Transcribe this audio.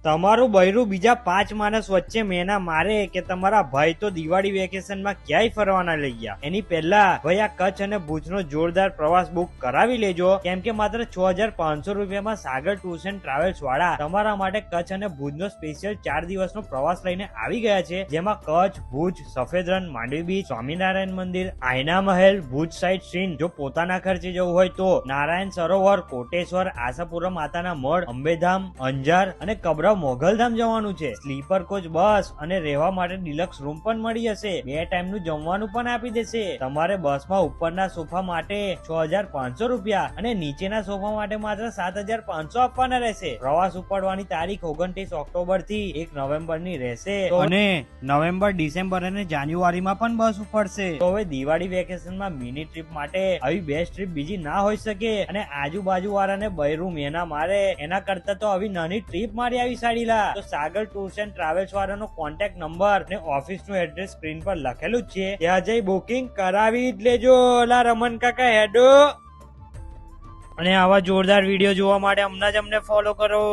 તમારું બૈરું બીજા 5 માણસ વચ્ચે મેના મારે કે તમારા ભાઈ તો દિવાળી વેકેશનમાં ક્યાંય ફરવાના લઈ ગયા, એની પહેલા ભાઈ આ કચ્છ અને ભુજનો જોરદાર પ્રવાસ બુક કરાવી લેજો, કેમ કે માત્ર 6500 રૂપિયામાં સાગર ટૂર્સ એન્ડ ટ્રાવેલ્સ વાળા તમારા માટે કચ્છ અને ભુજનો સ્પેશિયલ 4 દિવસનો પ્રવાસ લઈને આવી ગયા છે, જેમાં કચ્છ, ભુજ, સફેદ રણ, માંડવી બીચ, સ્વામિનારાયણ મંદિર, આયના મહેલ, ભુજ સાઇટ સીન, જો પોતાના ખર્ચે જવું હોય તો નારાયણ સરોવર, કોટેશ્વર, આશાપુરા માતાના મઢ, અંબેધામ, અંજાર અને કબરા મોગલધામ જવાનું છે. સ્લીપર કોચ બસ અને રહેવા માટે ડિલક્સ રૂમ પણ મળી જશે. 2 ટાઈમનું જમવાનું પણ આપી દેશે. તમારે બસમાં ઉપરના સોફા માટે 6500 રૂપિયા અને નીચેના સોફા માટે માત્ર 7500 આપવાના રહેશે. પ્રવાસ ઉપાડવાની તારીખ 29 ઓક્ટોબર થી 1 નવેમ્બર ની રહેશે અને નવેમ્બર, ડિસેમ્બર અને જાન્યુઆરીમાં પણ બસ ઉપડશે. તો હવે દિવાળી વેકેશનમાં મિની ટ્રીપ માટે આવી બેસ્ટ ટ્રીપ બીજી ના હોઈ શકે અને આજુબાજુ વાળાને બૈરું મેના મારે એના કરતા તો આવી નાની ટ્રીપ મારી આવી સાડીલા. તો સાગર ટૂર્સ એન્ડ ટ્રાવેલ્સ વાળાનો કોન્ટેક્ટ નંબર અને ઓફિસનું એડ્રેસ સ્ક્રીન પર લખેલું જ છે, ત્યાં જઈ બુકિંગ કરાવી જ લેજો. લા રમન કાકા હેડો. અને આવા જોરદાર વિડીયો જોવા માટે હમણાં જ અમને ફોલો કરો.